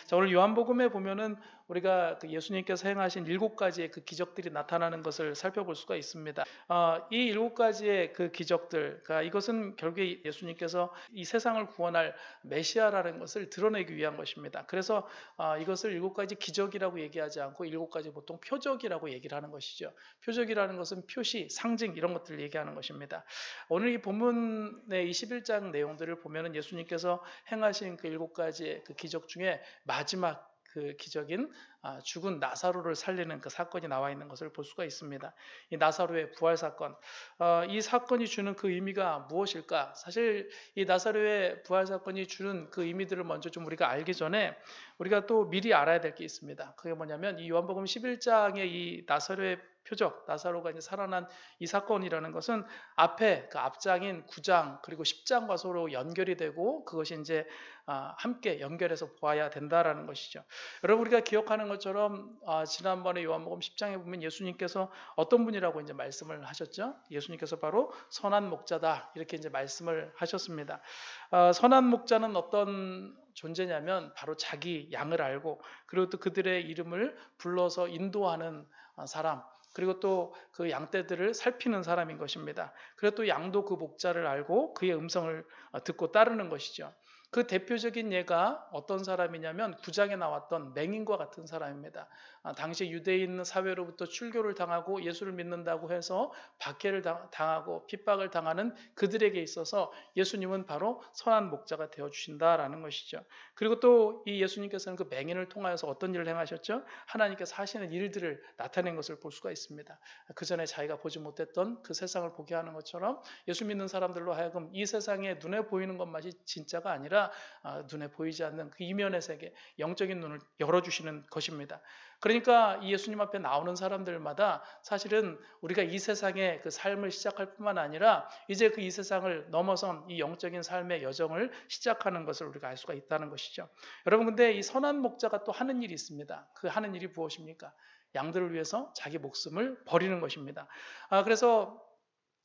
자, 오늘 요한복음에 보면은 우리가 그 예수님께서 행하신 7가지의 그 기적들이 나타나는 것을 살펴볼 수가 있습니다. 이 7가지의 그 기적들, 그러니까 이것은 결국에 예수님께서 이 세상을 구원할 메시아라는 것을 드러내기 위한 것입니다. 그래서 이것을 7가지 기적이라고 얘기하지 않고 7가지 보통 표적이라고 얘기를 하는 것이죠. 표적이라는 것은 표시, 상징 이런 것들을 얘기하는 것입니다. 오늘 이 본문의 21장 내용들을 보면은 예수님께서 행하신 그 7가지의 그 기적 중에 마지막 그 기적인 죽은 나사로를 살리는 그 사건이 나와 있는 것을 볼 수가 있습니다. 이 나사로의 부활 사건, 이 사건이 주는 그 의미가 무엇일까? 사실 이 나사로의 부활 사건이 주는 그 의미들을 먼저 좀 우리가 알기 전에 우리가 또 미리 알아야 될 게 있습니다. 그게 뭐냐면 이 요한복음 11장의 이 나사로의 표적, 나사로가 이제 살아난 이 사건이라는 것은 앞에 그 앞장인 9장 그리고 10장과 서로 연결이 되고 그것이 이제 함께 연결해서 보아야 된다라는 것이죠. 여러분 우리가 기억하는 것처럼 지난번에 요한복음 10장에 보면 예수님께서 어떤 분이라고 이제 말씀을 하셨죠? 예수님께서 바로 선한 목자다 이렇게 이제 말씀을 하셨습니다. 선한 목자는 어떤 존재냐면 바로 자기 양을 알고 그리고 또 그들의 이름을 불러서 인도하는 사람 그리고 또 그 양떼들을 살피는 사람인 것입니다. 그리고 또 양도 그 목자를 알고 그의 음성을 듣고 따르는 것이죠. 그 대표적인 예가 어떤 사람이냐면 9장에 나왔던 맹인과 같은 사람입니다. 당시 유대인 사회로부터 출교를 당하고 예수를 믿는다고 해서 박해를 당하고 핍박을 당하는 그들에게 있어서 예수님은 바로 선한 목자가 되어주신다라는 것이죠. 그리고 또 이 예수님께서는 그 맹인을 통하여서 어떤 일을 행하셨죠? 하나님께서 하시는 일들을 나타낸 것을 볼 수가 있습니다. 그 전에 자기가 보지 못했던 그 세상을 보게 하는 것처럼 예수 믿는 사람들로 하여금 이 세상에 눈에 보이는 것만이 진짜가 아니라 눈에 보이지 않는 그 이면의 세계, 영적인 눈을 열어주시는 것입니다. 그러니까 이 예수님 앞에 나오는 사람들마다 사실은 우리가 이 세상의 그 삶을 시작할 뿐만 아니라 이제 그 이 세상을 넘어선 이 영적인 삶의 여정을 시작하는 것을 우리가 알 수가 있다는 것이죠. 여러분 근데 이 선한 목자가 또 하는 일이 있습니다. 그 하는 일이 무엇입니까? 양들을 위해서 자기 목숨을 버리는 것입니다. 그래서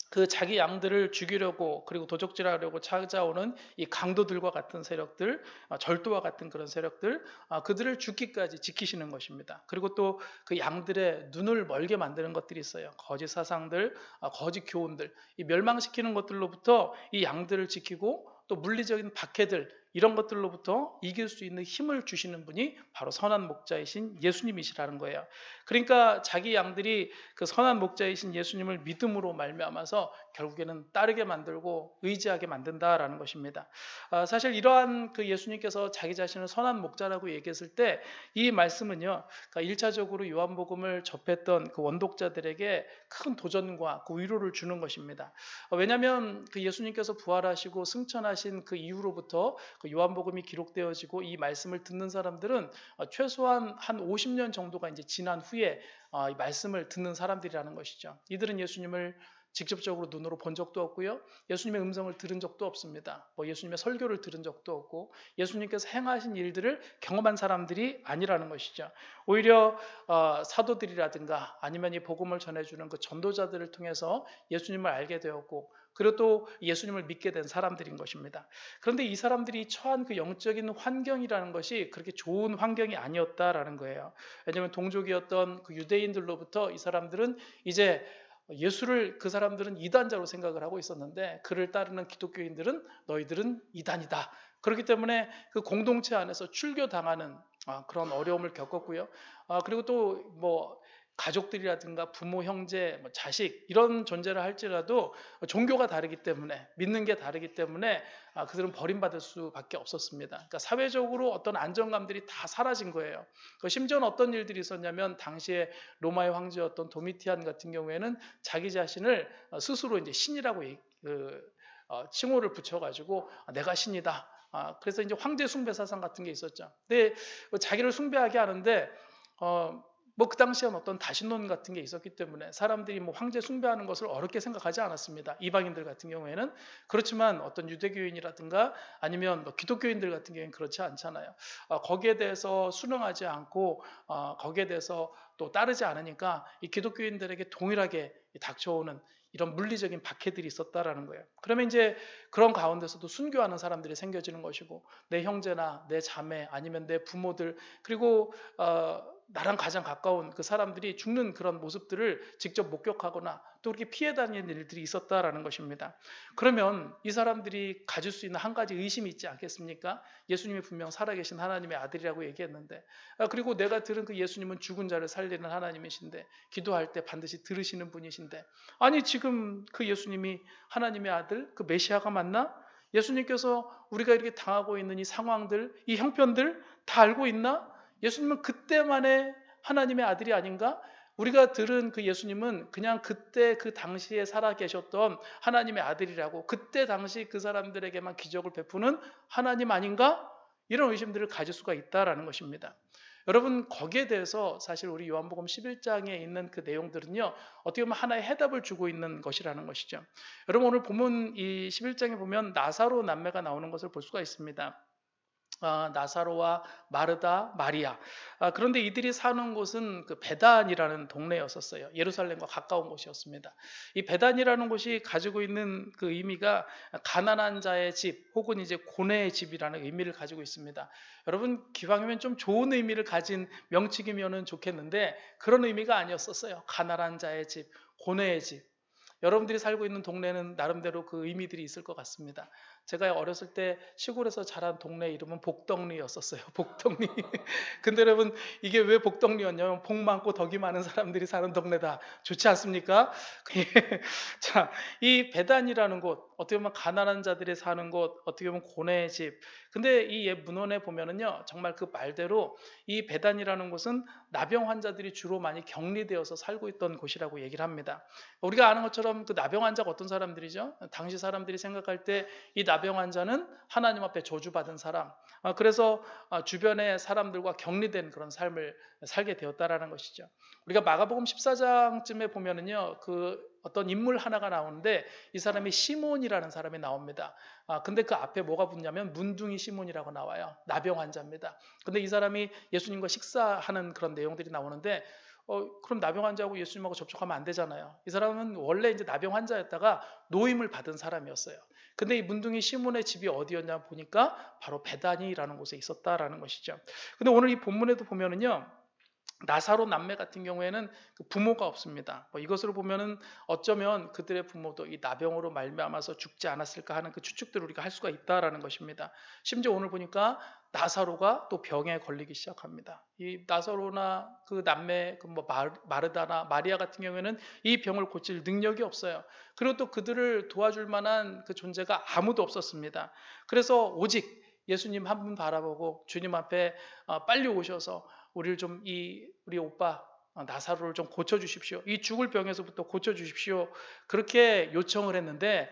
그 자기 양들을 죽이려고 그리고 도적질하려고 찾아오는 이 강도들과 같은 세력들, 절도와 같은 그런 세력들, 그들을 죽기까지 지키시는 것입니다. 그리고 또 그 양들의 눈을 멀게 만드는 것들이 있어요. 거짓 사상들, 거짓 교훈들, 이 멸망시키는 것들로부터 이 양들을 지키고 또 물리적인 박해들 이런 것들로부터 이길 수 있는 힘을 주시는 분이 바로 선한 목자이신 예수님이시라는 거예요. 그러니까 자기 양들이 그 선한 목자이신 예수님을 믿음으로 말미암아서 결국에는 따르게 만들고 의지하게 만든다라는 것입니다. 사실 이러한 그 예수님께서 자기 자신을 선한 목자라고 얘기했을 때 이 말씀은요, 그러니까 1차적으로 요한복음을 접했던 그 원독자들에게 큰 도전과 그 위로를 주는 것입니다. 왜냐하면 그 예수님께서 부활하시고 승천하신 그 이후로부터 그 요한복음이 기록되어지고 이 말씀을 듣는 사람들은 최소한 한 50년 정도가 이제 지난 후에 이 말씀을 듣는 사람들이라는 것이죠. 이들은 예수님을 직접적으로 눈으로 본 적도 없고요. 예수님의 음성을 들은 적도 없습니다. 예수님의 설교를 들은 적도 없고 예수님께서 행하신 일들을 경험한 사람들이 아니라는 것이죠. 오히려 사도들이라든가 아니면 이 복음을 전해주는 그 전도자들을 통해서 예수님을 알게 되었고 그리고 또 예수님을 믿게 된 사람들인 것입니다. 그런데 이 사람들이 처한 그 영적인 환경이라는 것이 그렇게 좋은 환경이 아니었다라는 거예요. 왜냐하면 동족이었던 그 유대인들로부터 이 사람들은 이제 예수를 그 사람들은 이단자로 생각을 하고 있었는데 그를 따르는 기독교인들은 너희들은 이단이다. 그렇기 때문에 그 공동체 안에서 출교당하는 그런 어려움을 겪었고요. 그리고 또뭐 가족들이라든가 부모, 형제, 자식 이런 존재를 할지라도 종교가 다르기 때문에 믿는 게 다르기 때문에 그들은 버림받을 수밖에 없었습니다. 그러니까 사회적으로 어떤 안정감들이 다 사라진 거예요. 심지어는 어떤 일들이 있었냐면 당시에 로마의 황제였던 도미티안 같은 경우에는 자기 자신을 스스로 이제 신이라고 칭호를 붙여가지고 내가 신이다. 그래서 이제 황제 숭배 사상 같은 게 있었죠. 근데 자기를 숭배하게 하는데 그 당시엔 어떤 다신론 같은 게 있었기 때문에 사람들이 황제 숭배하는 것을 어렵게 생각하지 않았습니다. 이방인들 같은 경우에는. 그렇지만 어떤 유대교인이라든가 아니면 기독교인들 같은 경우에는 그렇지 않잖아요. 거기에 대해서 순응하지 않고 거기에 대해서 또 따르지 않으니까 이 기독교인들에게 동일하게 닥쳐오는 이런 물리적인 박해들이 있었다라는 거예요. 그러면 이제 그런 가운데서도 순교하는 사람들이 생겨지는 것이고, 내 형제나 내 자매 아니면 내 부모들, 그리고 나랑 가장 가까운 그 사람들이 죽는 그런 모습들을 직접 목격하거나 또 이렇게 피해 다니는 일들이 있었다라는 것입니다. 그러면 이 사람들이 가질 수 있는 한 가지 의심이 있지 않겠습니까? 예수님이 분명 살아계신 하나님의 아들이라고 얘기했는데, 그리고 내가 들은 그 예수님은 죽은 자를 살리는 하나님이신데, 기도할 때 반드시 들으시는 분이신데, 아니 지금 그 예수님이 하나님의 아들, 그 메시아가 맞나? 예수님께서 우리가 이렇게 당하고 있는 이 상황들, 이 형편들 다 알고 있나? 예수님은 그때만의 하나님의 아들이 아닌가? 우리가 들은 그 예수님은 그냥 그때 그 당시에 살아 계셨던 하나님의 아들이라고, 그때 당시 그 사람들에게만 기적을 베푸는 하나님 아닌가? 이런 의심들을 가질 수가 있다라는 것입니다. 여러분, 거기에 대해서 사실 우리 요한복음 11장에 있는 그 내용들은요, 어떻게 보면 하나의 해답을 주고 있는 것이라는 것이죠. 여러분, 오늘 본문 이 11장에 보면 나사로 남매가 나오는 것을 볼 수가 있습니다. 나사로와 마르다, 마리아. 그런데 이들이 사는 곳은 그 베단이라는 동네였었어요. 예루살렘과 가까운 곳이었습니다. 이 베단이라는 곳이 가지고 있는 그 의미가 가난한 자의 집 혹은 이제 고뇌의 집이라는 의미를 가지고 있습니다. 여러분, 기왕이면 좀 좋은 의미를 가진 명칭이면 좋겠는데 그런 의미가 아니었었어요. 가난한 자의 집, 고뇌의 집. 여러분들이 살고 있는 동네는 나름대로 그 의미들이 있을 것 같습니다. 제가 어렸을 때 시골에서 자란 동네 이름은 복덕리였었어요. 복덕리. 근데 여러분, 이게 왜 복덕리였냐면 복 많고 덕이 많은 사람들이 사는 동네다. 좋지 않습니까? 자, 이 베단이라는 곳, 어떻게 보면 가난한 자들이 사는 곳, 어떻게 보면 고뇌의 집. 근데 이 문헌에 보면은요, 정말 그 말대로 이 베단이라는 곳은 나병 환자들이 주로 많이 격리되어서 살고 있던 곳이라고 얘기를 합니다. 우리가 아는 것처럼 그 나병 환자가 어떤 사람들이죠? 당시 사람들이 생각할 때 이 나병 환자는 하나님 앞에 저주받은 사람, 그래서 주변의 사람들과 격리된 그런 삶을 살게 되었다라는 것이죠. 우리가 마가복음 14장쯤에 보면은요, 그 어떤 인물 하나가 나오는데 이 사람이 시몬이라는 사람이 나옵니다. 근데 그 앞에 뭐가 붙냐면 문둥이 시몬이라고 나와요. 나병 환자입니다. 근데 이 사람이 예수님과 식사하는 그런 내용들이 나오는데, 그럼 나병 환자하고 예수님하고 접촉하면 안 되잖아요. 이 사람은 원래 이제 나병 환자였다가 노임을 받은 사람이었어요. 근데 이 문둥이 시몬의 집이 어디였냐 보니까 바로 베다니라는 곳에 있었다라는 것이죠. 근데 오늘 이 본문에도 보면은요, 나사로 남매 같은 경우에는 그 부모가 없습니다. 이것으로 보면은 어쩌면 그들의 부모도 이 나병으로 말미암아서 죽지 않았을까 하는 그 추측들을 우리가 할 수가 있다라는 것입니다. 심지어 오늘 보니까 나사로가 또 병에 걸리기 시작합니다. 이 나사로나 그 남매 그 마르다나 마리아 같은 경우에는 이 병을 고칠 능력이 없어요. 그리고 또 그들을 도와줄 만한 그 존재가 아무도 없었습니다. 그래서 오직 예수님 한 분 바라보고 주님 앞에 빨리 오셔서 우리를 좀 우리 오빠 나사로를 좀 고쳐주십시오. 이 죽을 병에서부터 고쳐주십시오. 그렇게 요청을 했는데,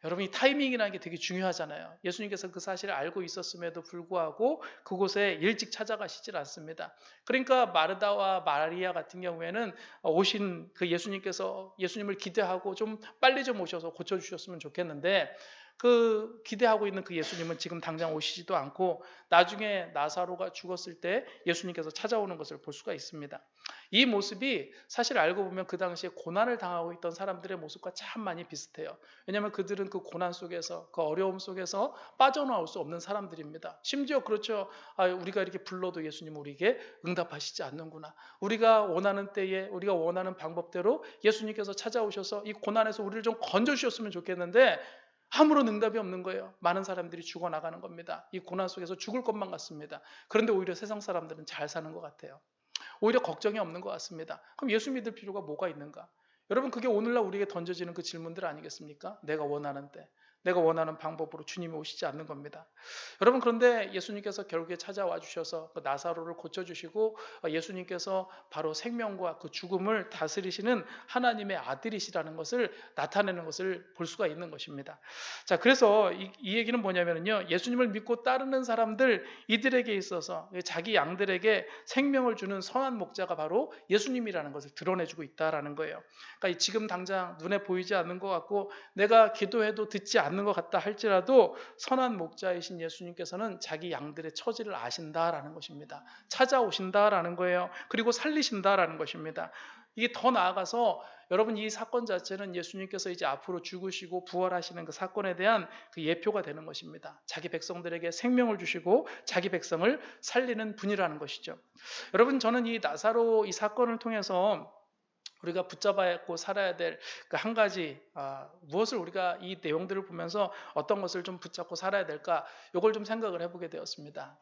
여러분, 이 타이밍이라는 게 되게 중요하잖아요. 예수님께서 그 사실을 알고 있었음에도 불구하고 그곳에 일찍 찾아가시질 않습니다. 그러니까 마르다와 마리아 같은 경우에는 오신 그 예수님께서 예수님을 기대하고 좀 빨리 좀 오셔서 고쳐주셨으면 좋겠는데, 그 기대하고 있는 그 예수님은 지금 당장 오시지도 않고 나중에 나사로가 죽었을 때 예수님께서 찾아오는 것을 볼 수가 있습니다. 이 모습이 사실 알고 보면 그 당시에 고난을 당하고 있던 사람들의 모습과 참 많이 비슷해요. 왜냐하면 그들은 그 고난 속에서, 그 어려움 속에서 빠져나올 수 없는 사람들입니다. 심지어 그렇죠. 우리가 이렇게 불러도 예수님은 우리에게 응답하시지 않는구나. 우리가 원하는 때에 우리가 원하는 방법대로 예수님께서 찾아오셔서 이 고난에서 우리를 좀 건져주셨으면 좋겠는데 아무런 응답이 없는 거예요. 많은 사람들이 죽어나가는 겁니다. 이 고난 속에서 죽을 것만 같습니다. 그런데 오히려 세상 사람들은 잘 사는 것 같아요. 오히려 걱정이 없는 것 같습니다. 그럼 예수 믿을 필요가 뭐가 있는가? 여러분, 그게 오늘날 우리에게 던져지는 그 질문들 아니겠습니까? 내가 원하는 때, 내가 원하는 방법으로 주님이 오시지 않는 겁니다. 여러분, 그런데 예수님께서 결국에 찾아와 주셔서 그 나사로를 고쳐주시고 예수님께서 바로 생명과 그 죽음을 다스리시는 하나님의 아들이시라는 것을 나타내는 것을 볼 수가 있는 것입니다. 자, 그래서 이 얘기는 뭐냐면요, 예수님을 믿고 따르는 사람들, 이들에게 있어서 자기 양들에게 생명을 주는 선한 목자가 바로 예수님이라는 것을 드러내주고 있다라는 거예요. 그러니까 지금 당장 눈에 보이지 않는 것 같고 내가 기도해도 듣지 않는 것 같다 할지라도 선한 목자이신 예수님께서는 자기 양들의 처지를 아신다라는 것입니다. 찾아오신다라는 거예요. 그리고 살리신다라는 것입니다. 이게 더 나아가서 여러분 이 사건 자체는 예수님께서 이제 앞으로 죽으시고 부활하시는 그 사건에 대한 그 예표가 되는 것입니다. 자기 백성들에게 생명을 주시고 자기 백성을 살리는 분이라는 것이죠. 여러분 저는 이 나사로 이 사건을 통해서 우리가 붙잡아야 했고 살아야 될 그 한 가지 무엇을 우리가 이 내용들을 보면서 어떤 것을 좀 붙잡고 살아야 될까 이걸 좀 생각을 해보게 되었습니다.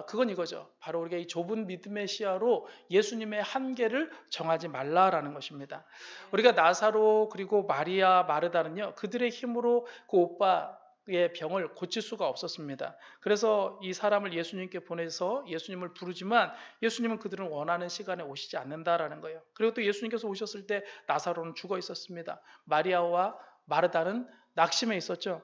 그건 이거죠. 바로 우리가 이 좁은 믿음의 시야로 예수님의 한계를 정하지 말라라는 것입니다. 우리가 나사로 그리고 마리아 마르다는요 그들의 힘으로 그 오빠의 병을 고칠 수가 없었습니다. 그래서 이 사람을 예수님께 보내서 예수님을 부르지만 예수님은 그들은 원하는 시간에 오시지 않는다라는 거예요. 그리고 또 예수님께서 오셨을 때 나사로는 죽어 있었습니다. 마리아와 마르다는 낙심해 있었죠.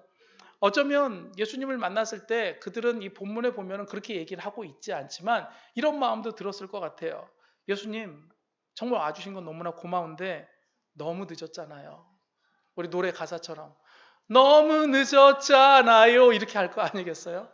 어쩌면 예수님을 만났을 때 그들은 이 본문에 보면 그렇게 얘기를 하고 있지 않지만 이런 마음도 들었을 것 같아요. 예수님 정말 와주신 건 너무나 고마운데 너무 늦었잖아요. 우리 노래 가사처럼 너무 늦었잖아요 이렇게 할 거 아니겠어요?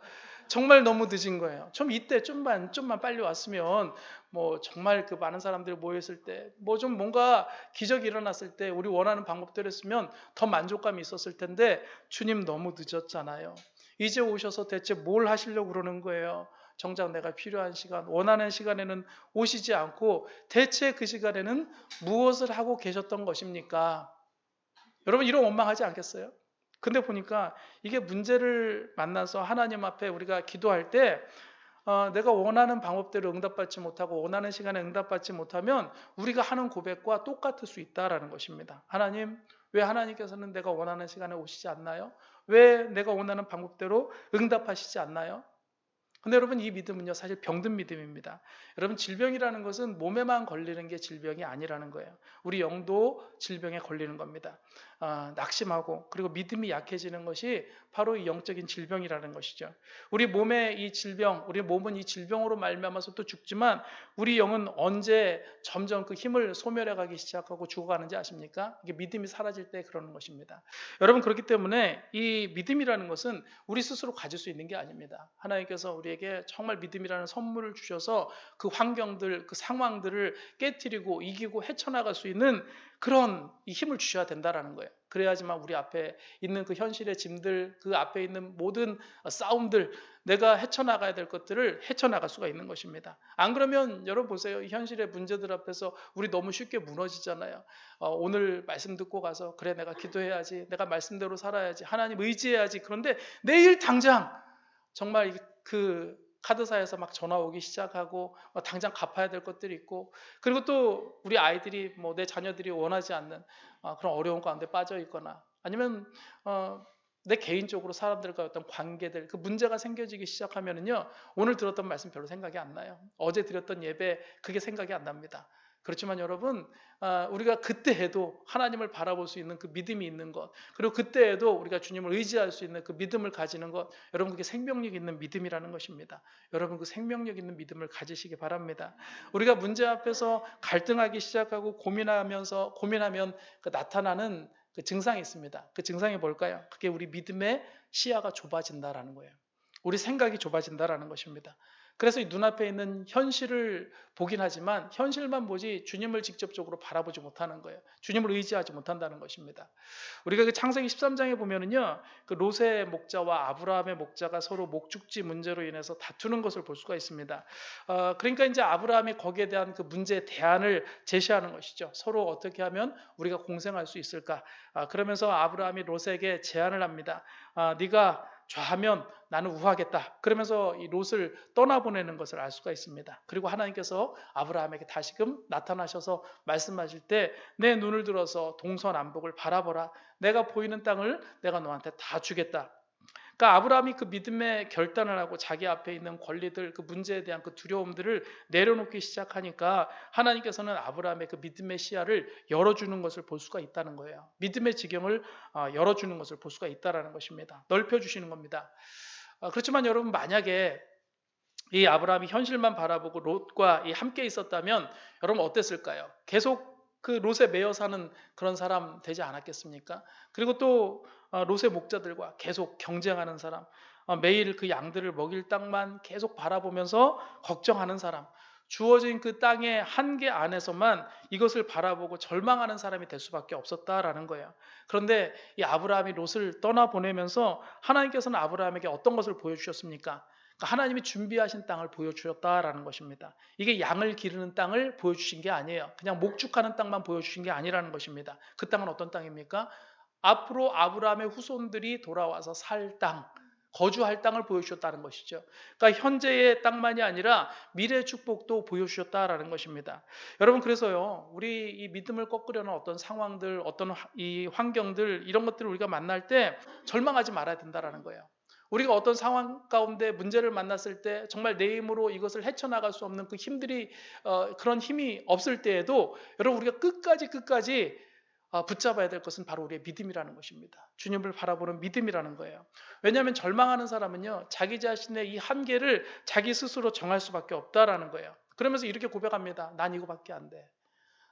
정말 너무 늦은 거예요. 좀 이때 좀만 빨리 왔으면 뭐 정말 그 많은 사람들이 모였을 때 뭐 좀 뭔가 기적이 일어났을 때 우리 원하는 방법대로 했으면 더 만족감이 있었을 텐데 주님 너무 늦었잖아요. 이제 오셔서 대체 뭘 하시려고 그러는 거예요? 정작 내가 필요한 시간, 원하는 시간에는 오시지 않고 대체 그 시간에는 무엇을 하고 계셨던 것입니까? 여러분 이런 원망하지 않겠어요? 근데 보니까 이게 문제를 만나서 하나님 앞에 우리가 기도할 때 내가 원하는 방법대로 응답받지 못하고 원하는 시간에 응답받지 못하면 우리가 하는 고백과 똑같을 수 있다라는 것입니다. 하나님, 왜 하나님께서는 내가 원하는 시간에 오시지 않나요? 왜 내가 원하는 방법대로 응답하시지 않나요? 근데 여러분 이 믿음은요 사실 병든 믿음입니다. 여러분 질병이라는 것은 몸에만 걸리는 게 질병이 아니라는 거예요. 우리 영도 질병에 걸리는 겁니다. 낙심하고 그리고 믿음이 약해지는 것이 바로 이 영적인 질병이라는 것이죠. 우리 몸의 이 질병, 우리 몸은 이 질병으로 말미암아서 또 죽지만 우리 영은 언제 점점 그 힘을 소멸해가기 시작하고 죽어가는지 아십니까? 이게 믿음이 사라질 때 그러는 것입니다. 여러분 그렇기 때문에 이 믿음이라는 것은 우리 스스로 가질 수 있는 게 아닙니다. 하나님께서 우리에게 정말 믿음이라는 선물을 주셔서 그 환경들, 그 상황들을 깨트리고 이기고 헤쳐나갈 수 있는 그런 이 힘을 주셔야 된다라는 거예요. 그래야지만 우리 앞에 있는 그 현실의 짐들, 그 앞에 있는 모든 싸움들, 내가 헤쳐나가야 될 것들을 헤쳐나갈 수가 있는 것입니다. 안 그러면 여러분 보세요. 이 현실의 문제들 앞에서 우리 너무 쉽게 무너지잖아요. 오늘 말씀 듣고 가서 그래 내가 기도해야지, 내가 말씀대로 살아야지, 하나님 의지해야지. 그런데 내일 당장 정말 그 카드사에서 막 전화 오기 시작하고 당장 갚아야 될 것들이 있고 그리고 또 우리 아이들이 뭐 내 자녀들이 원하지 않는 그런 어려운 가운데 빠져 있거나 아니면 내 개인적으로 사람들과 어떤 관계들 그 문제가 생겨지기 시작하면은요 오늘 들었던 말씀 별로 생각이 안 나요. 어제 드렸던 예배 그게 생각이 안 납니다. 그렇지만 여러분 우리가 그때에도 하나님을 바라볼 수 있는 그 믿음이 있는 것 그리고 그때에도 우리가 주님을 의지할 수 있는 그 믿음을 가지는 것 여러분 그게 생명력 있는 믿음이라는 것입니다. 여러분 그 생명력 있는 믿음을 가지시기 바랍니다. 우리가 문제 앞에서 갈등하기 시작하고 고민하면 그 나타나는 그 증상이 있습니다. 그 증상이 뭘까요? 그게 우리 믿음의 시야가 좁아진다라는 거예요. 우리 생각이 좁아진다라는 것입니다. 그래서 이 눈앞에 있는 현실을 보긴 하지만 현실만 보지 주님을 직접적으로 바라보지 못하는 거예요. 주님을 의지하지 못한다는 것입니다. 우리가 그 창세기 13장에 보면은요, 그 롯의 목자와 아브라함의 목자가 서로 목축지 문제로 인해서 다투는 것을 볼 수가 있습니다. 그러니까 이제 아브라함이 거기에 대한 그 문제 대안을 제시하는 것이죠. 서로 어떻게 하면 우리가 공생할 수 있을까? 그러면서 아브라함이 롯에게 제안을 합니다. 네가 좌하면 나는 우하겠다. 그러면서 이 롯을 떠나보내는 것을 알 수가 있습니다. 그리고 하나님께서 아브라함에게 다시금 나타나셔서 말씀하실 때 내 눈을 들어서 동서남북을 바라보라. 내가 보이는 땅을 내가 너한테 다 주겠다. 그러니까 아브라함이 그 믿음의 결단을 하고 자기 앞에 있는 권리들, 그 문제에 대한 그 두려움들을 내려놓기 시작하니까 하나님께서는 아브라함의 그 믿음의 시야를 열어주는 것을 볼 수가 있다는 거예요. 믿음의 지경을 열어주는 것을 볼 수가 있다는 것입니다. 넓혀주시는 겁니다. 그렇지만 여러분 만약에 이 아브라함이 현실만 바라보고 롯과 함께 있었다면 여러분 어땠을까요? 계속 그 롯에 매여 사는 그런 사람 되지 않았겠습니까? 그리고 또 롯의 목자들과 계속 경쟁하는 사람, 매일 그 양들을 먹일 땅만 계속 바라보면서 걱정하는 사람, 주어진 그 땅의 한계 안에서만 이것을 바라보고 절망하는 사람이 될 수밖에 없었다라는 거예요. 그런데 이 아브라함이 롯을 떠나보내면서 하나님께서는 아브라함에게 어떤 것을 보여주셨습니까? 그러니까 하나님이 준비하신 땅을 보여주셨다라는 것입니다. 이게 양을 기르는 땅을 보여주신 게 아니에요. 그냥 목축하는 땅만 보여주신 게 아니라는 것입니다. 그 땅은 어떤 땅입니까? 앞으로 아브라함의 후손들이 돌아와서 살 땅, 거주할 땅을 보여주셨다는 것이죠. 그러니까 현재의 땅만이 아니라 미래의 축복도 보여주셨다라는 것입니다. 여러분, 그래서요, 우리 이 믿음을 꺾으려는 어떤 상황들, 어떤 이 환경들, 이런 것들을 우리가 만날 때 절망하지 말아야 된다라는 거예요. 우리가 어떤 상황 가운데 문제를 만났을 때 정말 내 힘으로 이것을 헤쳐나갈 수 없는 그 힘들이 그런 힘이 없을 때에도 여러분, 우리가 끝까지 붙잡아야 될 것은 바로 우리의 믿음이라는 것입니다. 주님을 바라보는 믿음이라는 거예요. 왜냐하면 절망하는 사람은요, 자기 자신의 이 한계를 자기 스스로 정할 수밖에 없다라는 거예요. 그러면서 이렇게 고백합니다. 난 이거밖에 안 돼.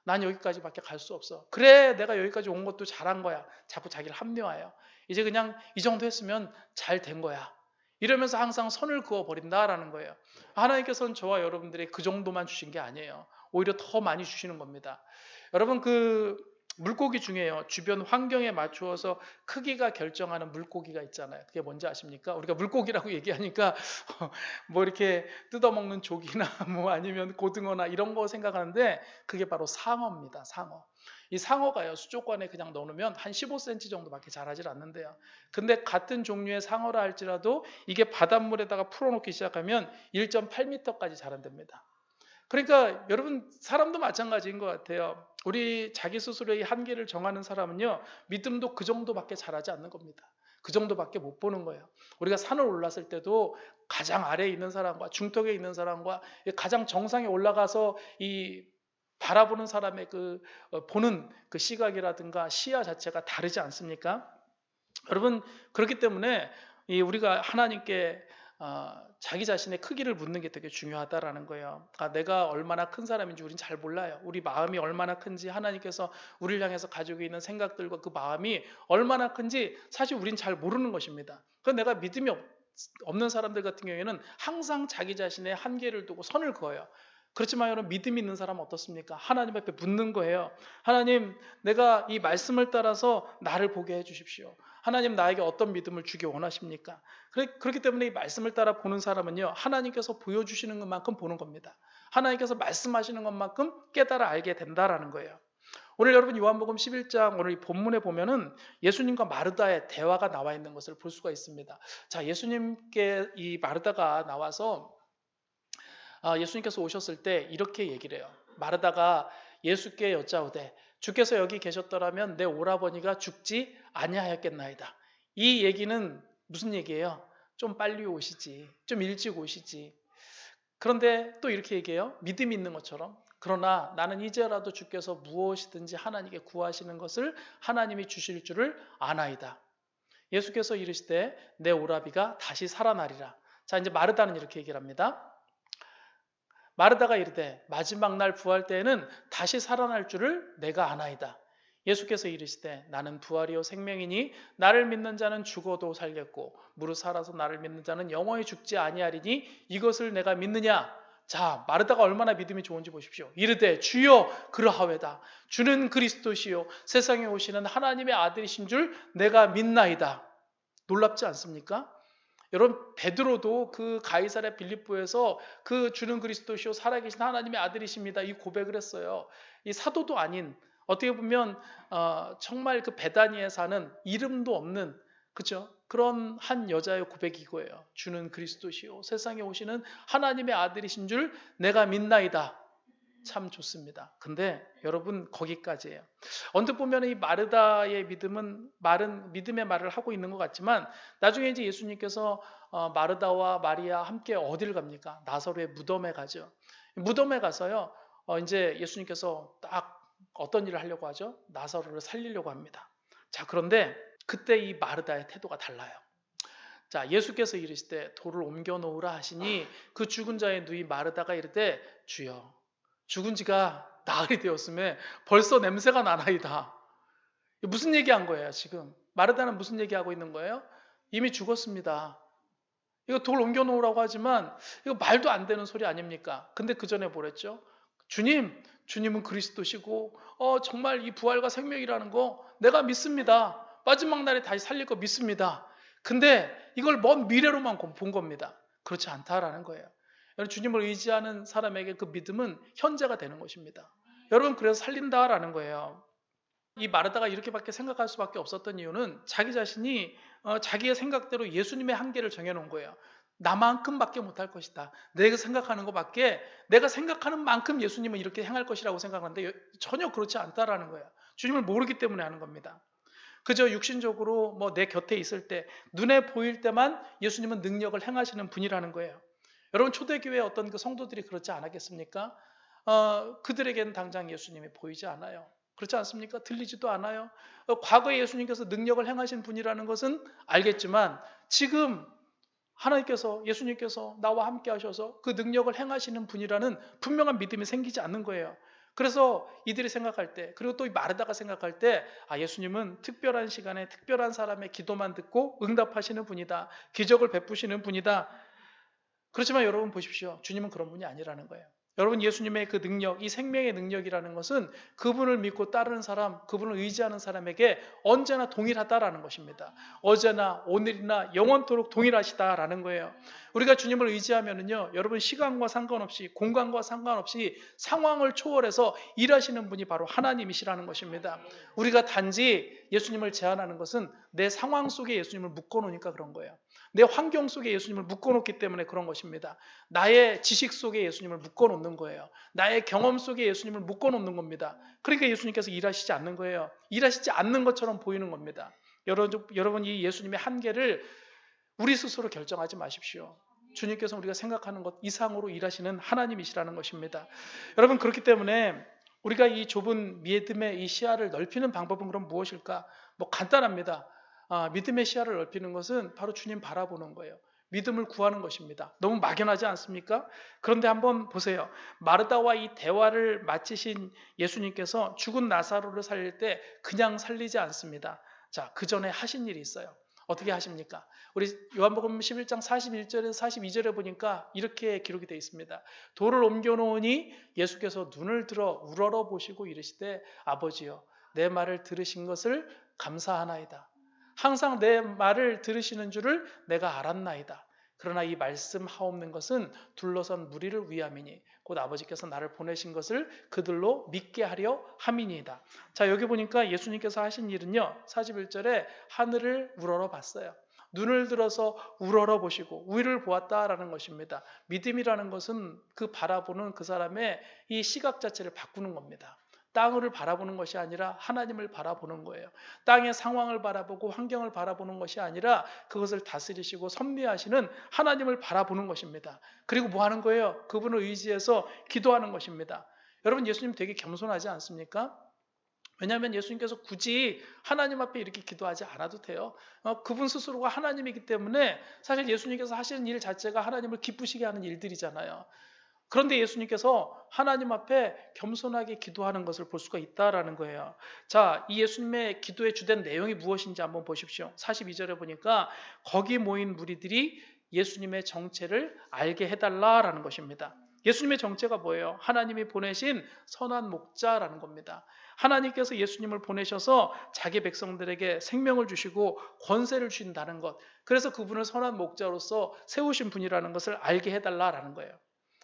난 여기까지밖에 갈 수 없어. 그래, 내가 여기까지 온 것도 잘한 거야. 자꾸 자기를 합리화해요. 이제 그냥 이 정도 했으면 잘 된 거야. 이러면서 항상 선을 그어 버린다라는 거예요. 하나님께서는 저와 여러분들이 그 정도만 주신 게 아니에요. 오히려 더 많이 주시는 겁니다. 여러분, 그 물고기 중에요, 주변 환경에 맞추어서 크기가 결정하는 물고기가 있잖아요. 그게 뭔지 아십니까? 우리가 물고기라고 얘기하니까 뭐 이렇게 뜯어먹는 조기나 뭐 아니면 고등어나 이런 거 생각하는데, 그게 바로 상어입니다. 상어. 이 상어가요, 수족관에 그냥 넣어놓으면 한 15cm 정도밖에 자라질 않는데요. 근데 같은 종류의 상어라 할지라도 이게 바닷물에다가 풀어놓기 시작하면 1.8m까지 자란답니다. 그러니까 여러분, 사람도 마찬가지인 것 같아요. 우리 자기 스스로의 한계를 정하는 사람은요, 믿음도 그 정도밖에 잘하지 않는 겁니다. 그 정도밖에 못 보는 거예요. 우리가 산을 올랐을 때도 가장 아래에 있는 사람과 중턱에 있는 사람과 가장 정상에 올라가서 이 바라보는 사람의 그 보는 그 시각이라든가 시야 자체가 다르지 않습니까? 여러분, 그렇기 때문에 이 우리가 하나님께 자기 자신의 크기를 묻는 게 되게 중요하다라는 거예요. 내가 얼마나 큰 사람인지 우린 잘 몰라요. 우리 마음이 얼마나 큰지, 하나님께서 우리를 향해서 가지고 있는 생각들과 그 마음이 얼마나 큰지 사실 우린 잘 모르는 것입니다. 그래서 내가 믿음이 없는 사람들 같은 경우에는 항상 자기 자신의 한계를 두고 선을 그어요. 그렇지만 여러분, 믿음이 있는 사람은 어떻습니까? 하나님 앞에 묻는 거예요. 하나님, 내가 이 말씀을 따라서 나를 보게 해주십시오. 하나님, 나에게 어떤 믿음을 주기 원하십니까? 그렇기 때문에 이 말씀을 따라 보는 사람은요, 하나님께서 보여주시는 것만큼 보는 겁니다. 하나님께서 말씀하시는 것만큼 깨달아 알게 된다라는 거예요. 오늘 여러분, 요한복음 11장 오늘 이 본문에 보면은 예수님과 마르다의 대화가 나와 있는 것을 볼 수가 있습니다. 자, 예수님께 이 마르다가 나와서 예수님께서 오셨을 때 이렇게 얘기를 해요. 마르다가 예수께 여짜오되 주께서 여기 계셨더라면 내 오라버니가 죽지 아니하였겠나이다. 이 얘기는 무슨 얘기예요? 좀 빨리 오시지, 좀 일찍 오시지. 그런데 또 이렇게 얘기해요. 믿음이 있는 것처럼. 그러나 나는 이제라도 주께서 무엇이든지 하나님께 구하시는 것을 하나님이 주실 줄을 아나이다. 예수께서 이르시되 내 오라비가 다시 살아나리라. 자, 이제 마르다는 이렇게 얘기를 합니다. 마르다가 이르되 마지막 날 부활 때에는 다시 살아날 줄을 내가 아나이다. 예수께서 이르시되 나는 부활이요 생명이니 나를 믿는 자는 죽어도 살겠고 무릇 살아서 나를 믿는 자는 영원히 죽지 아니하리니 이것을 내가 믿느냐. 자, 마르다가 얼마나 믿음이 좋은지 보십시오. 이르되 주여 그러하외다. 주는 그리스도시요 세상에 오시는 하나님의 아들이신 줄 내가 믿나이다. 놀랍지 않습니까? 여러분, 베드로도 그 가이사랴 빌립보에서 그 주는 그리스도시요 살아계신 하나님의 아들이십니다, 이 고백을 했어요. 이 사도도 아닌, 어떻게 보면 정말 그 베다니에 사는 이름도 없는, 그죠? 그런 한 여자의 고백이 이거예요. 주는 그리스도시요 세상에 오시는 하나님의 아들이신 줄 내가 믿나이다. 참 좋습니다. 근데 여러분, 거기까지예요. 언뜻 보면 이 마르다의 믿음은 믿음의 말을 하고 있는 것 같지만, 나중에 이제 예수님께서 마르다와 마리아 함께 어디를 갑니까? 나사로의 무덤에 가죠. 무덤에 가서요, 이제 예수님께서 딱 어떤 일을 하려고 하죠? 나사로를 살리려고 합니다. 자, 그런데 그때 이 마르다의 태도가 달라요. 자, 예수께서 이르시되 돌을 옮겨 놓으라 하시니 그 죽은 자의 누이 마르다가 이르되 주여 죽은 지가 나흘이 되었음에 벌써 냄새가 나나이다. 무슨 얘기한 거예요 지금? 마르다는 무슨 얘기하고 있는 거예요? 이미 죽었습니다. 이거 돌 옮겨 놓으라고 하지만 이거 말도 안 되는 소리 아닙니까? 근데 그 전에 뭐랬죠? 주님은 그리스도시고 정말 이 부활과 생명이라는 거 내가 믿습니다. 마지막 날에 다시 살릴 거 믿습니다. 근데 이걸 먼 미래로만 본 겁니다. 그렇지 않다라는 거예요. 여러분, 주님을 의지하는 사람에게 그 믿음은 현재가 되는 것입니다. 여러분, 그래서 살린다라는 거예요. 이 마르다가 이렇게밖에 생각할 수밖에 없었던 이유는 자기 자신이 자기의 생각대로 예수님의 한계를 정해놓은 거예요. 나만큼밖에 못할 것이다. 내가 생각하는 것밖에, 내가 생각하는 만큼 예수님은 이렇게 행할 것이라고 생각하는데 전혀 그렇지 않다라는 거예요. 주님을 모르기 때문에 하는 겁니다. 그저 육신적으로 뭐 내 곁에 있을 때, 눈에 보일 때만 예수님은 능력을 행하시는 분이라는 거예요. 여러분, 초대교회 어떤 그 성도들이 그렇지 않았겠습니까? 그들에게는 당장 예수님이 보이지 않아요. 그렇지 않습니까? 들리지도 않아요. 과거에 예수님께서 능력을 행하신 분이라는 것은 알겠지만 지금 하나님께서, 예수님께서 나와 함께 하셔서 그 능력을 행하시는 분이라는 분명한 믿음이 생기지 않는 거예요. 그래서 이들이 생각할 때, 그리고 또 마르다가 생각할 때, 예수님은 특별한 시간에 특별한 사람의 기도만 듣고 응답하시는 분이다. 기적을 베푸시는 분이다. 그렇지만 여러분 보십시오. 주님은 그런 분이 아니라는 거예요. 여러분, 예수님의 그 능력, 이 생명의 능력이라는 것은 그분을 믿고 따르는 사람, 그분을 의지하는 사람에게 언제나 동일하다라는 것입니다. 어제나 오늘이나 영원토록 동일하시다라는 거예요. 우리가 주님을 의지하면은요, 여러분, 시간과 상관없이, 공간과 상관없이 상황을 초월해서 일하시는 분이 바로 하나님이시라는 것입니다. 우리가 단지 예수님을 제한하는 것은 내 상황 속에 예수님을 묶어놓으니까 그런 거예요. 내 환경 속에 예수님을 묶어놓기 때문에 그런 것입니다. 나의 지식 속에 예수님을 묶어놓는 거예요. 나의 경험 속에 예수님을 묶어놓는 겁니다. 그러니까 예수님께서 일하시지 않는 거예요. 일하시지 않는 것처럼 보이는 겁니다. 여러분, 이 예수님의 한계를 우리 스스로 결정하지 마십시오. 주님께서 우리가 생각하는 것 이상으로 일하시는 하나님이시라는 것입니다. 여러분, 그렇기 때문에 우리가 이 좁은 믿음의 이 시야를 넓히는 방법은 그럼 무엇일까? 간단합니다. 믿음의 시야를 넓히는 것은 바로 주님 바라보는 거예요. 믿음을 구하는 것입니다. 너무 막연하지 않습니까? 그런데 한번 보세요. 마르다와 이 대화를 마치신 예수님께서 죽은 나사로를 살릴 때 그냥 살리지 않습니다. 자, 그 전에 하신 일이 있어요. 어떻게 하십니까? 우리 요한복음 11장 41절에서 42절에 보니까 이렇게 기록이 되어 있습니다. 돌을 옮겨 놓으니 예수께서 눈을 들어 우러러 보시고 이르시되 아버지여, 내 말을 들으신 것을 감사하나이다. 항상 내 말을 들으시는 줄을 내가 알았나이다. 그러나 이 말씀하옵는 것은 둘러선 무리를 위함이니 곧 아버지께서 나를 보내신 것을 그들로 믿게 하려 함이니이다. 자, 여기 보니까 예수님께서 하신 일은요, 41절에 하늘을 우러러 봤어요. 눈을 들어서 우러러 보시고 위를 보았다라는 것입니다. 믿음이라는 것은 그 바라보는 그 사람의 이 시각 자체를 바꾸는 겁니다. 땅을 바라보는 것이 아니라 하나님을 바라보는 거예요. 땅의 상황을 바라보고 환경을 바라보는 것이 아니라 그것을 다스리시고 섭리하시는 하나님을 바라보는 것입니다. 그리고 뭐 하는 거예요? 그분을 의지해서 기도하는 것입니다. 여러분, 예수님 되게 겸손하지 않습니까? 왜냐하면 예수님께서 굳이 하나님 앞에 이렇게 기도하지 않아도 돼요. 그분 스스로가 하나님이기 때문에 사실 예수님께서 하시는 일 자체가 하나님을 기쁘시게 하는 일들이잖아요. 그런데 예수님께서 하나님 앞에 겸손하게 기도하는 것을 볼 수가 있다라는 거예요. 자, 이 예수님의 기도의 주된 내용이 무엇인지 한번 보십시오. 42절에 보니까 거기 모인 무리들이 예수님의 정체를 알게 해달라라는 것입니다. 예수님의 정체가 뭐예요? 하나님이 보내신 선한 목자라는 겁니다. 하나님께서 예수님을 보내셔서 자기 백성들에게 생명을 주시고 권세를 주신다는 것, 그래서 그분을 선한 목자로서 세우신 분이라는 것을 알게 해달라라는 거예요.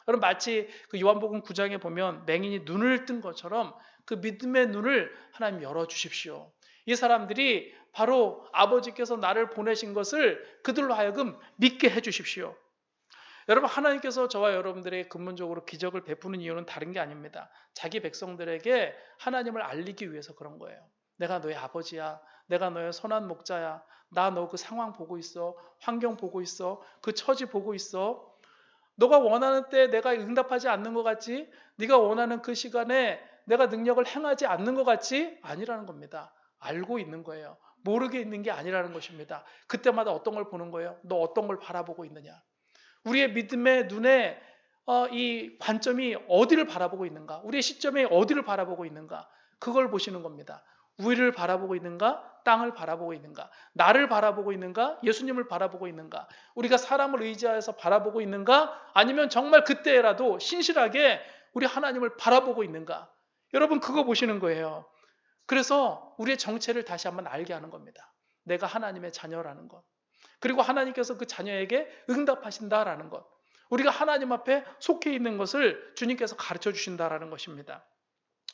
여러분, 마치 그 요한복음 9장에 보면 맹인이 눈을 뜬 것처럼 그 믿음의 눈을 하나님 열어주십시오. 이 사람들이 바로 아버지께서 나를 보내신 것을 그들로 하여금 믿게 해주십시오. 여러분, 하나님께서 저와 여러분들에게 근본적으로 기적을 베푸는 이유는 다른 게 아닙니다. 자기 백성들에게 하나님을 알리기 위해서 그런 거예요. 내가 너의 아버지야. 내가 너의 선한 목자야. 나 너 그 상황 보고 있어. 환경 보고 있어. 그 처지 보고 있어. 너가 원하는 때 내가 응답하지 않는 것 같지? 네가 원하는 그 시간에 내가 능력을 행하지 않는 것 같지? 아니라는 겁니다. 알고 있는 거예요. 모르게 있는 게 아니라는 것입니다. 그때마다 어떤 걸 보는 거예요? 너 어떤 걸 바라보고 있느냐? 우리의 믿음의 눈에 이 관점이 어디를 바라보고 있는가? 우리의 시점이 어디를 바라보고 있는가? 그걸 보시는 겁니다. 위를 바라보고 있는가? 땅을 바라보고 있는가? 나를 바라보고 있는가? 예수님을 바라보고 있는가? 우리가 사람을 의지해서 바라보고 있는가? 아니면 정말 그때라도 신실하게 우리 하나님을 바라보고 있는가? 여러분 그거 보시는 거예요. 그래서 우리의 정체를 다시 한번 알게 하는 겁니다. 내가 하나님의 자녀라는 것. 그리고 하나님께서 그 자녀에게 응답하신다라는 것. 우리가 하나님 앞에 속해 있는 것을 주님께서 가르쳐 주신다라는 것입니다.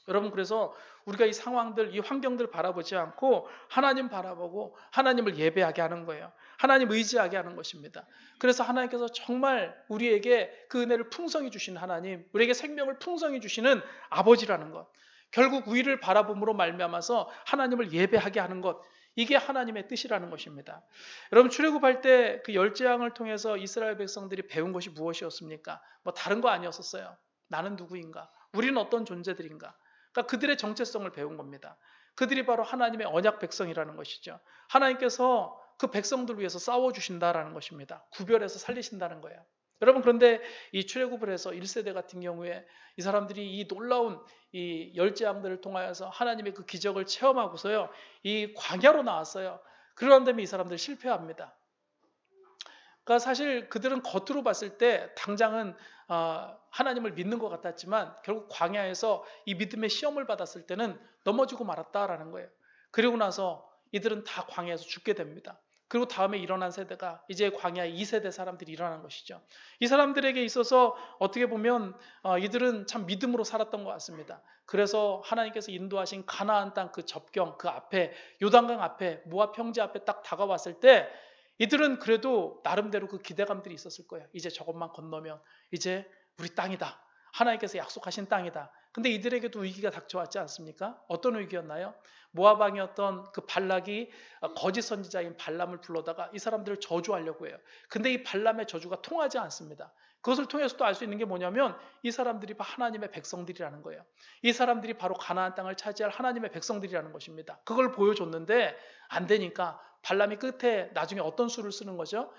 여러분 그래서 우리가 이 상황들, 이 환경들 바라보지 않고 하나님 바라보고 하나님을 예배하게 하는 거예요. 하나님 의지하게 하는 것입니다. 그래서 하나님께서 정말 우리에게 그 은혜를 풍성히 주신 하나님, 우리에게 생명을 풍성히 주시는 아버지라는 것. 결국 위를 바라봄으로 말미암아서 하나님을 예배하게 하는 것. 이게 하나님의 뜻이라는 것입니다. 여러분 출애굽할 때 그 열재앙을 통해서 이스라엘 백성들이 배운 것이 무엇이었습니까? 뭐 다른 거 아니었었어요. 나는 누구인가? 우리는 어떤 존재들인가? 그러니까 그들의 정체성을 배운 겁니다. 그들이 바로 하나님의 언약 백성이라는 것이죠. 하나님께서 그 백성들 위해서 싸워주신다라는 것입니다. 구별해서 살리신다는 거예요. 여러분 그런데 이 출애굽을 해서 1세대 같은 경우에 이 사람들이 이 놀라운 이 열재앙들을 통하여서 하나님의 그 기적을 체험하고서요 이 광야로 나왔어요. 그런 다음에 이 사람들 실패합니다. 그러니까 사실 그들은 겉으로 봤을 때 당장은 하나님을 믿는 것 같았지만 결국 광야에서 이 믿음의 시험을 받았을 때는 넘어지고 말았다라는 거예요. 그리고 나서 이들은 다 광야에서 죽게 됩니다. 그리고 다음에 일어난 세대가 이제 광야 2세대 사람들이 일어난 것이죠. 이 사람들에게 있어서 어떻게 보면 이들은 참 믿음으로 살았던 것 같습니다. 그래서 하나님께서 인도하신 가나안 땅 그 접경 그 앞에 요단강 앞에 모압 평지 앞에 딱 다가왔을 때 이들은 그래도 나름대로 그 기대감들이 있었을 거예요. 이제 저것만 건너면 이제 우리 땅이다. 하나님께서 약속하신 땅이다. 근데 이들에게도 위기가 닥쳐왔지 않습니까? 어떤 위기였나요? 모압 왕이었던 그 발락이 거짓 선지자인 발람을 불러다가 이 사람들을 저주하려고 해요. 근데 이 발람의 저주가 통하지 않습니다. 그것을 통해서 또 알 수 있는 게 뭐냐면 이 사람들이 하나님의 백성들이라는 거예요. 이 사람들이 바로 가나안 땅을 차지할 하나님의 백성들이라는 것입니다. 그걸 보여줬는데 안 되니까 발람이 끝에 나중에 어떤 수를 쓰는 거죠?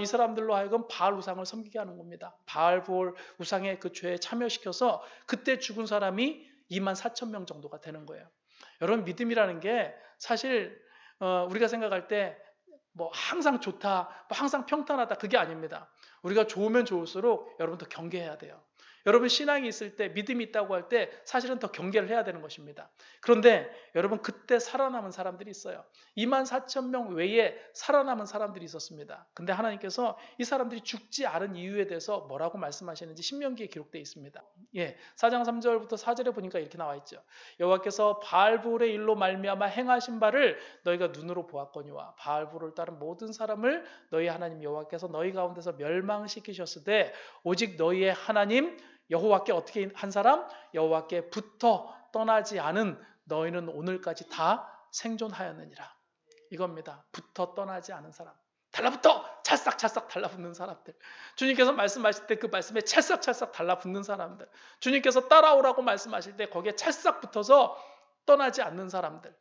이 사람들로 하여금 바알 우상을 섬기게 하는 겁니다. 바알 볼 우상의 그 죄에 참여시켜서 그때 죽은 사람이 2만 4천 명 정도가 되는 거예요. 여러분 믿음이라는 게 사실 우리가 생각할 때 뭐 항상 좋다, 뭐 항상 평탄하다 그게 아닙니다. 우리가 좋으면 좋을수록 여러분 더 경계해야 돼요. 여러분 신앙이 있을 때 믿음이 있다고 할 때 사실은 더 경계를 해야 되는 것입니다. 그런데 여러분 그때 살아남은 사람들이 있어요. 2만 4천 명 외에 살아남은 사람들이 있었습니다. 근데 하나님께서 이 사람들이 죽지 않은 이유에 대해서 뭐라고 말씀하시는지 신명기에 기록되어 있습니다. 4장 3절부터 4절에 보니까 이렇게 나와 있죠. 여호와께서 바알볼의 일로 말미암아 행하신 바를 너희가 눈으로 보았거니와 바알볼을 따른 모든 사람을 너희 하나님 여호와께서 너희 가운데서 멸망시키셨으되 오직 너희의 하나님 여호와께 어떻게 한 사람? 여호와께 붙어 떠나지 않은 너희는 오늘까지 다 생존하였느니라. 이겁니다. 붙어 떠나지 않은 사람. 달라붙어! 찰싹찰싹 달라붙는 사람들. 주님께서 말씀하실 때 그 말씀에 찰싹찰싹 달라붙는 사람들. 주님께서 따라오라고 말씀하실 때 거기에 찰싹 붙어서 떠나지 않는 사람들.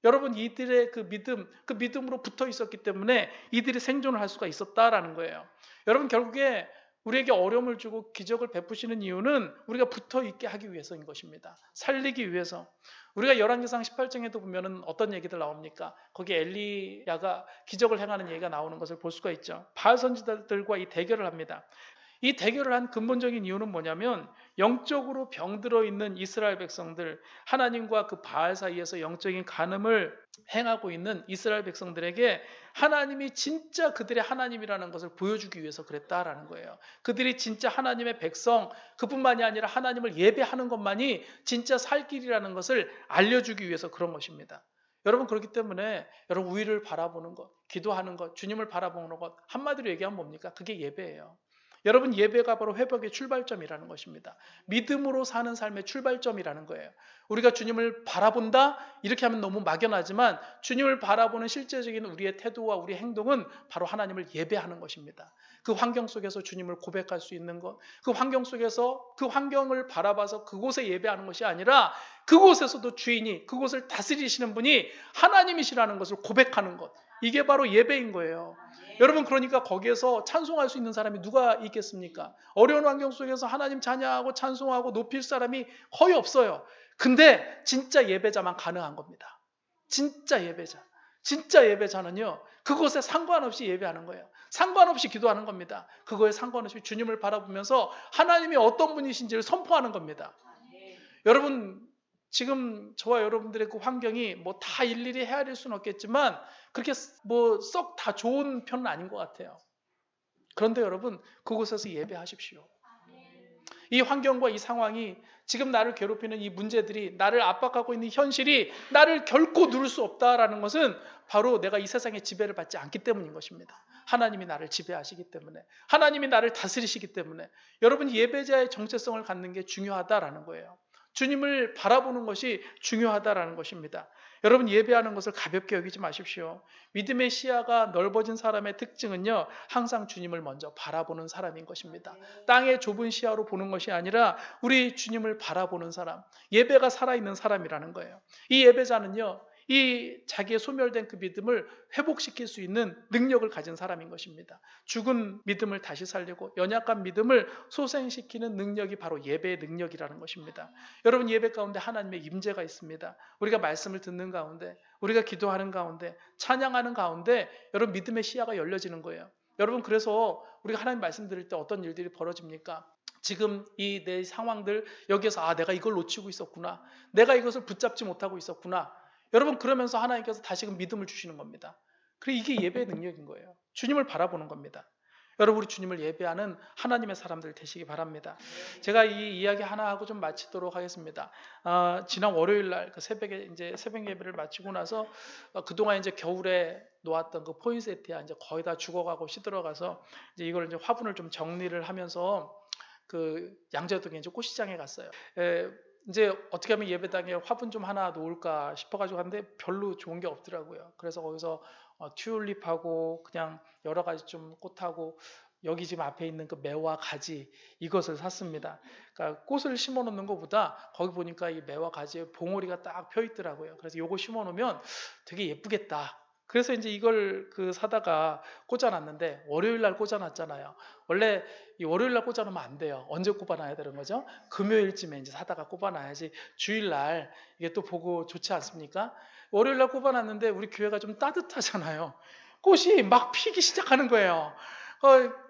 여러분 이들의 그 믿음으로 붙어 있었기 때문에 이들이 생존을 할 수가 있었다라는 거예요. 여러분 결국에 우리에게 어려움을 주고 기적을 베푸시는 이유는 우리가 붙어 있게 하기 위해서인 것입니다. 살리기 위해서. 우리가 열왕기상 18장에도 보면은 어떤 얘기들 나옵니까? 거기 엘리야가 기적을 행하는 얘기가 나오는 것을 볼 수가 있죠. 바알 선지자들과 이 대결을 합니다. 이 대결을 한 근본적인 이유는 뭐냐면 영적으로 병들어 있는 이스라엘 백성들, 하나님과 그 바알 사이에서 영적인 간음을 행하고 있는 이스라엘 백성들에게 하나님이 진짜 그들의 하나님이라는 것을 보여주기 위해서 그랬다라는 거예요. 그들이 진짜 하나님의 백성, 그뿐만이 아니라 하나님을 예배하는 것만이 진짜 살 길이라는 것을 알려주기 위해서 그런 것입니다. 여러분 그렇기 때문에 여러분 위를 바라보는 것, 기도하는 것, 주님을 바라보는 것 한마디로 얘기하면 뭡니까? 그게 예배예요. 여러분 예배가 바로 회복의 출발점이라는 것입니다. 믿음으로 사는 삶의 출발점이라는 거예요. 우리가 주님을 바라본다? 이렇게 하면 너무 막연하지만 주님을 바라보는 실제적인 우리의 태도와 우리의 행동은 바로 하나님을 예배하는 것입니다. 그 환경 속에서 주님을 고백할 수 있는 것, 그 환경 속에서 그 환경을 바라봐서 그곳에 예배하는 것이 아니라 그곳에서도 주인이 그곳을 다스리시는 분이 하나님이시라는 것을 고백하는 것, 이게 바로 예배인 거예요. 여러분 그러니까 거기에서 찬송할 수 있는 사람이 누가 있겠습니까? 어려운 환경 속에서 하나님 찬양하고 찬송하고 높일 사람이 거의 없어요. 근데 진짜 예배자만 가능한 겁니다. 진짜 예배자. 진짜 예배자는요, 그곳에 상관없이 예배하는 거예요. 상관없이 기도하는 겁니다. 그거에 상관없이 주님을 바라보면서 하나님이 어떤 분이신지를 선포하는 겁니다. 여러분, 지금 저와 여러분들의 그 환경이 뭐 다 일일이 헤아릴 수는 없겠지만 그렇게 뭐 썩 다 좋은 편은 아닌 것 같아요. 그런데 여러분, 그곳에서 예배하십시오. 이 환경과 이 상황이, 지금 나를 괴롭히는 이 문제들이, 나를 압박하고 있는 현실이 나를 결코 누를 수 없다라는 것은 바로 내가 이 세상의 지배를 받지 않기 때문인 것입니다. 하나님이 나를 지배하시기 때문에, 하나님이 나를 다스리시기 때문에 여러분, 예배자의 정체성을 갖는 게 중요하다라는 거예요. 주님을 바라보는 것이 중요하다라는 것입니다. 여러분, 예배하는 것을 가볍게 여기지 마십시오. 믿음의 시야가 넓어진 사람의 특징은요, 항상 주님을 먼저 바라보는 사람인 것입니다. 땅의 좁은 시야로 보는 것이 아니라 우리 주님을 바라보는 사람, 예배가 살아있는 사람이라는 거예요. 이 예배자는요, 이 자기의 소멸된 그 믿음을 회복시킬 수 있는 능력을 가진 사람인 것입니다. 죽은 믿음을 다시 살리고 연약한 믿음을 소생시키는 능력이 바로 예배의 능력이라는 것입니다. 여러분, 예배 가운데 하나님의 임재가 있습니다. 우리가 말씀을 듣는 가운데, 우리가 기도하는 가운데, 찬양하는 가운데 여러분, 믿음의 시야가 열려지는 거예요. 여러분, 그래서 우리가 하나님 말씀 들을 때 어떤 일들이 벌어집니까? 지금 이 내 상황들, 여기에서 내가 이걸 놓치고 있었구나, 내가 이것을 붙잡지 못하고 있었구나, 여러분, 그러면서 하나님께서 다시금 믿음을 주시는 겁니다. 그리고 이게 예배의 능력인 거예요. 주님을 바라보는 겁니다. 여러분, 우리 주님을 예배하는 하나님의 사람들 되시기 바랍니다. 제가 이 이야기 하나 하고 좀 마치도록 하겠습니다. 지난 월요일 날 그 새벽에 이제 새벽 예배를 마치고 나서 그동안 이제 겨울에 놓았던 그 포인세티아 이제 거의 다 죽어가고 시들어가서 이제 이걸 이제 화분을 좀 정리를 하면서 그 양재동에 이제 꽃시장에 갔어요. 이제 어떻게 하면 예배당에 화분 좀 하나 놓을까 싶어가지고 갔는데 별로 좋은 게 없더라고요. 그래서 거기서 튤립하고 그냥 여러 가지 좀 꽃하고, 여기 지금 앞에 있는 그 매와 가지, 이것을 샀습니다. 그러니까 꽃을 심어 놓는 것보다 거기 보니까 이 매와 가지에 봉오리가 딱 펴 있더라고요. 그래서 요거 심어 놓으면 되게 예쁘겠다. 그래서 이제 이걸 사다가 꽂아놨는데, 월요일 날 꽂아놨잖아요. 원래 이 월요일 날 꽂아놓으면 안 돼요. 언제 꼽아놔야 되는 거죠? 금요일쯤에 이제 사다가 꼽아놔야지 주일 날 이게 또 보고 좋지 않습니까? 월요일 날 꼽아놨는데 우리 교회가 좀 따뜻하잖아요. 꽃이 막 피기 시작하는 거예요.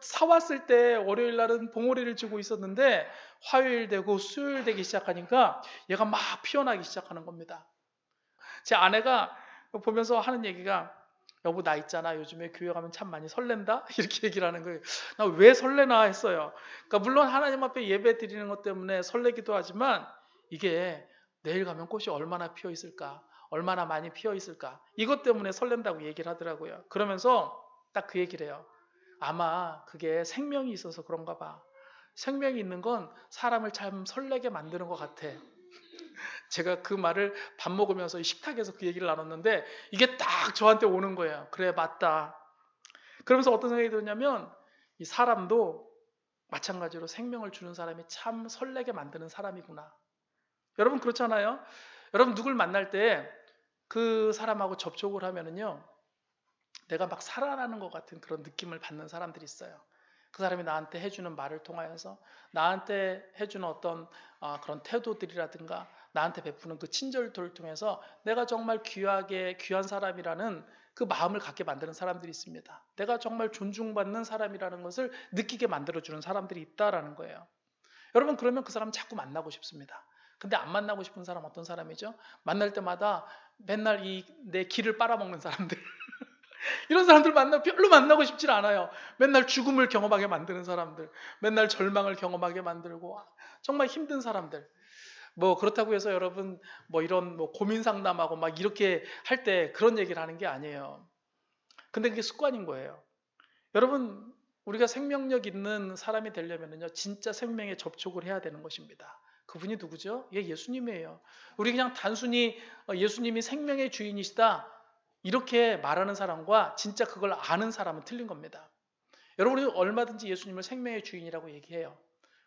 사왔을 때 월요일 날은 봉오리를 주고 있었는데 화요일 되고 수요일 되기 시작하니까 얘가 막 피어나기 시작하는 겁니다. 제 아내가 보면서 하는 얘기가, 여보 나 있잖아, 요즘에 교회 가면 참 많이 설렌다, 이렇게 얘기를 하는 거예요. 나 왜 설레나 했어요. 그러니까 물론 하나님 앞에 예배 드리는 것 때문에 설레기도 하지만, 이게 내일 가면 꽃이 얼마나 피어 있을까, 얼마나 많이 피어 있을까, 이것 때문에 설렌다고 얘기를 하더라고요. 그러면서 딱 그 얘기를 해요. 아마 그게 생명이 있어서 그런가 봐. 생명이 있는 건 사람을 참 설레게 만드는 것 같아. 제가 그 말을 밥 먹으면서 식탁에서 그 얘기를 나눴는데 이게 딱 저한테 오는 거예요. 그래, 맞다. 그러면서 어떤 생각이 들었냐면, 이 사람도 마찬가지로 생명을 주는 사람이 참 설레게 만드는 사람이구나. 여러분, 그렇잖아요. 여러분, 누굴 만날 때 그 사람하고 접촉을 하면은요, 내가 막 살아나는 것 같은 그런 느낌을 받는 사람들이 있어요. 그 사람이 나한테 해주는 말을 통하여서, 나한테 해주는 어떤 그런 태도들이라든가, 나한테 베푸는 그 친절도를 통해서 내가 정말 귀한 사람이라는 그 마음을 갖게 만드는 사람들이 있습니다. 내가 정말 존중받는 사람이라는 것을 느끼게 만들어주는 사람들이 있다라는 거예요. 여러분, 그러면 그 사람 자꾸 만나고 싶습니다. 근데 안 만나고 싶은 사람 어떤 사람이죠? 만날 때마다 맨날 내 기를 빨아먹는 사람들. 이런 사람들 별로 만나고 싶지 않아요. 맨날 죽음을 경험하게 만드는 사람들, 맨날 절망을 경험하게 만들고, 정말 힘든 사람들. 뭐 그렇다고 해서 여러분 이런 고민 상담하고 막 이렇게 할 때 그런 얘기를 하는 게 아니에요. 근데 그게 습관인 거예요. 여러분, 우리가 생명력 있는 사람이 되려면요, 진짜 생명에 접촉을 해야 되는 것입니다. 그분이 누구죠? 예수님이에요. 우리 그냥 단순히 예수님이 생명의 주인이시다 이렇게 말하는 사람과 진짜 그걸 아는 사람은 틀린 겁니다. 여러분이 얼마든지 예수님을 생명의 주인이라고 얘기해요.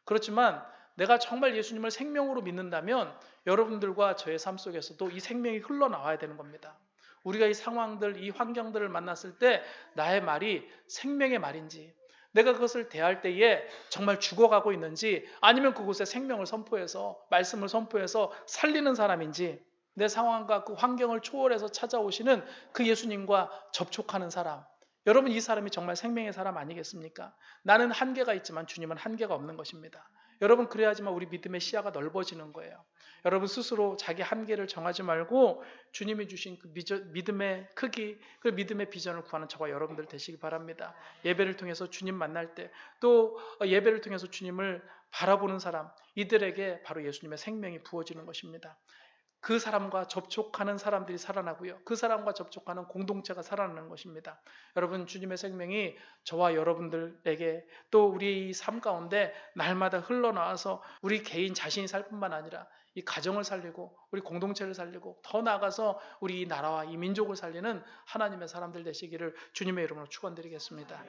그렇지만 내가 정말 예수님을 생명으로 믿는다면 여러분들과 저의 삶 속에서도 이 생명이 흘러나와야 되는 겁니다. 우리가 이 상황들, 이 환경들을 만났을 때 나의 말이 생명의 말인지, 내가 그것을 대할 때에 정말 죽어가고 있는지, 아니면 그곳에 생명을 선포해서, 말씀을 선포해서 살리는 사람인지, 내 상황과 그 환경을 초월해서 찾아오시는 그 예수님과 접촉하는 사람. 여러분, 이 사람이 정말 생명의 사람 아니겠습니까? 나는 한계가 있지만 주님은 한계가 없는 것입니다. 여러분, 그래야지만 우리 믿음의 시야가 넓어지는 거예요. 여러분 스스로 자기 한계를 정하지 말고 주님이 주신 그 믿음의 크기, 그 믿음의 비전을 구하는 저와 여러분들 되시기 바랍니다. 예배를 통해서 주님 만날 때, 또 예배를 통해서 주님을 바라보는 사람, 이들에게 바로 예수님의 생명이 부어지는 것입니다. 그 사람과 접촉하는 사람들이 살아나고요. 그 사람과 접촉하는 공동체가 살아나는 것입니다. 여러분, 주님의 생명이 저와 여러분들에게 또 우리 삶 가운데 날마다 흘러나와서 우리 개인 자신이 살 뿐만 아니라 이 가정을 살리고 우리 공동체를 살리고 더 나아가서 우리 이 나라와 이 민족을 살리는 하나님의 사람들 되시기를 주님의 이름으로 축원드리겠습니다.